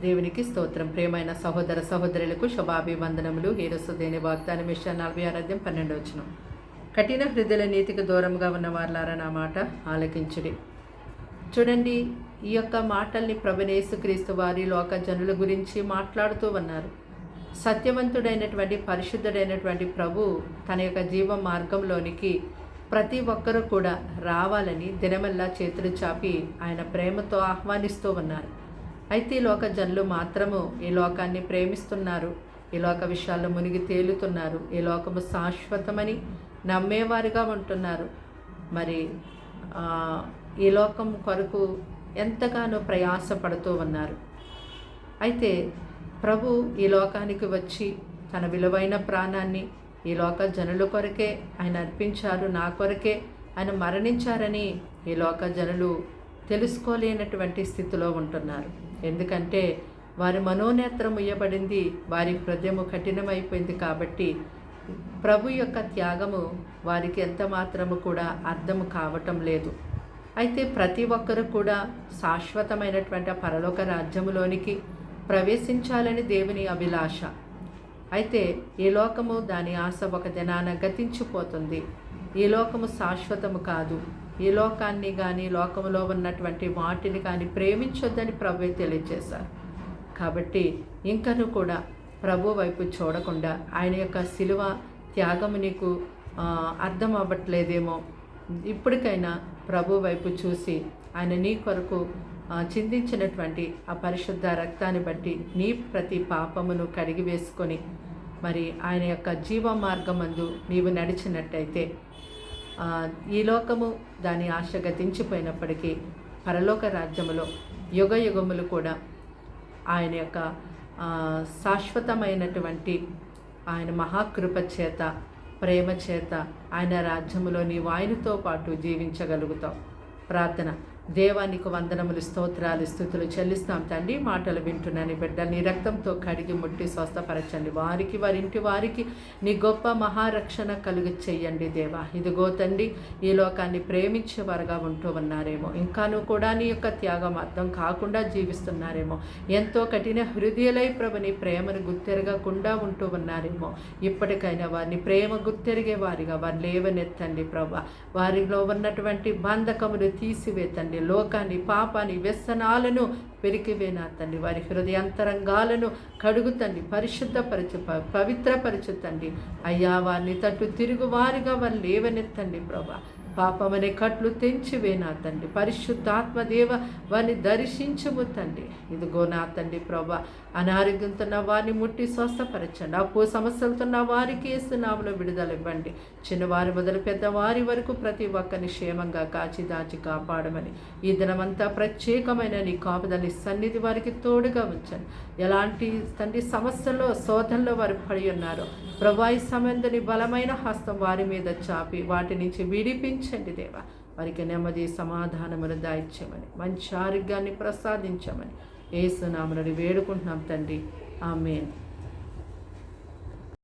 దేవునికి స్తోత్రం. ప్రియమైన సహోదర సహోదరులకు శుభాభివందనములు. ఈరోజుదేని వాగ్దానం మిషన్ 46:12 కఠిన హృదయుల నీతికి దూరంగా ఉన్న వారులారా నా మాట ఆలకించుడి. చూడండి, ఈ యొక్క మాటల్ని ప్రభువైన యేసుక్రీస్తు వారి లోక జనుల గురించి మాట్లాడుతూ ఉన్నారు. సత్యవంతుడైనటువంటి పరిశుద్ధుడైనటువంటి ప్రభు తన యొక్క జీవ మార్గంలోనికి ప్రతి ఒక్కరూ కూడా రావాలని దినమల్లా చేతులు చాపి ఆయన ప్రేమతో ఆహ్వానిస్తూ ఉన్నారు. అయితే ఈ లోక జనులు మాత్రము ఈ లోకాన్ని ప్రేమిస్తున్నారు, ఈ లోక విషయాల్లో మునిగి తేలుతున్నారు, ఈ లోకము శాశ్వతమని నమ్మేవారుగా ఉంటున్నారు. మరి ఈ లోకం కొరకు ఎంతగానో ప్రయాసపడుతూ ఉన్నారు. అయితే ప్రభు ఈ లోకానికి వచ్చి తన విలువైన ప్రాణాన్ని ఈ లోక జనుల కొరకే ఆయన అర్పించారు, నా కొరకే ఆయన మరణించారని ఈ లోక జనులు తెలుసుకోలేనటువంటి స్థితిలో ఉంటున్నారు. ఎందుకంటే వారి మనోనేత్రం ముయ్యబడింది, వారి హృదయము కఠినమైపోయింది. కాబట్టి ప్రభు యొక్క త్యాగము వారికి ఎంత మాత్రము కూడా అర్థం కావటం లేదు. అయితే ప్రతి ఒక్కరు కూడా శాశ్వతమైనటువంటి పరలోక రాజ్యములోనికి ప్రవేశించాలని దేవుని అభిలాష. అయితే ఈ లోకము దాని ఆశ ఒక దినాన గతించిపోతుంది. ఈ లోకము శాశ్వతము కాదు. ఈ లోకాన్ని కానీ లోకంలో ఉన్నటువంటి వాటిని కానీ ప్రేమించొద్దని ప్రభువే తెలియజేశారు. కాబట్టి ఇంకను కూడా ప్రభు వైపు చూడకుండా ఆయన యొక్క శిలువ త్యాగము నీకు అర్థం అవ్వట్లేదేమో. ఇప్పటికైనా ప్రభు వైపు చూసి ఆయన నీ కొరకు చిందించినటువంటి ఆ పరిశుద్ధ రక్తాన్ని బట్టి నీ ప్రతి పాపమును కడిగి వేసుకొని మరి ఆయన యొక్క జీవ మార్గమందు నీవు నడిచినట్టయితే ఈ లోకము దాని ఆశ గతించిపోయినప్పటికీ పరలోక రాజ్యములో యుగ యుగములు కూడా ఆయన యొక్క శాశ్వతమైనటువంటి ఆయన మహాకృప చేత ప్రేమ చేత ఆయన రాజ్యములో నీవు ఆయనతో పాటు జీవించగలుగుతావు. ప్రార్థన. దేవానికి వందనములు, స్తోత్రాలు, స్తుతులు చెల్లిస్తాం తండ్రి. మాటలు వింటున్నాను బిడ్డలు నీ రక్తంతో కడిగి ముట్టి స్వస్థపరచండి. వారికి వారింటి వారికి నీ గొప్ప మహారక్షణ కలుగు చెయ్యండి దేవా. ఇదిగో తండ్రి, ఈ లోకాన్ని ప్రేమించేవారుగా ఉంటూ ఉన్నారేమో, ఇంకాను కూడా నీ యొక్క త్యాగం అర్థం కాకుండా జీవిస్తున్నారేమో, ఎంతో కఠిన హృదయులై ప్రభు నీ ప్రేమను గుర్తెరగకుండా ఉంటూ ఉన్నారేమో. ఇప్పటికైనా వారిని ప్రేమ గుర్తెరిగే వారిగా వారు లేవనెత్తండి ప్రభా. వారిలో ఉన్నటువంటి బంధకములు తీసివేతండి. లోకాన్ని, పాపాన్ని, వ్యసనాలను పెరికివేనా తండ్రి. వారి హృదయాంతరంగాలను కడుగుతండి, పరిశుద్ధపరచు, పవిత్రపరచుతండి అయ్యా. వారిని తట్టు తిరుగు వారిగా వారు లేవనెత్తండి ప్రభా. పాపమనే కట్లు తెంచివేనా తండ్రి. పరిశుద్ధాత్మదేవ వారిని దర్శించుము తండ్రి. ఇదిగో నా తండ్రి ప్రభా, అనారోగ్యంతో ఉన్న వారిని ముట్టి స్వస్థపరచండి. అప్పు సమస్యలతో ఉన్న వారికి యేసునామములో విడుదల ఇవ్వండి. చిన్నవారి మొదలు పెద్దవారి వరకు ప్రతి ఒక్కరిని క్షేమంగా కాచి దాచి కాపాడమని ఈ దినమంతా ప్రత్యేకమైన నీ కాపుదలి సన్నిధి వారికి తోడుగా ఉంచండి. ఎలాంటి తండ్రి సమస్యల్లో శోధనలో వారు పడి ఉన్నారో ప్రభా, ఈ సమయంలో బలమైన హస్తం వారి మీద చాపి వాటి నుంచి విడిపించండి దేవా. వారికి నెమ్మది సమాధానమును దాయిచ్చమని, మంచి ఆరోగ్యాన్ని ప్రసాదించమని యేసు నామమున వేడుకుంటున్నాం తండ్రి. ఆమేన్.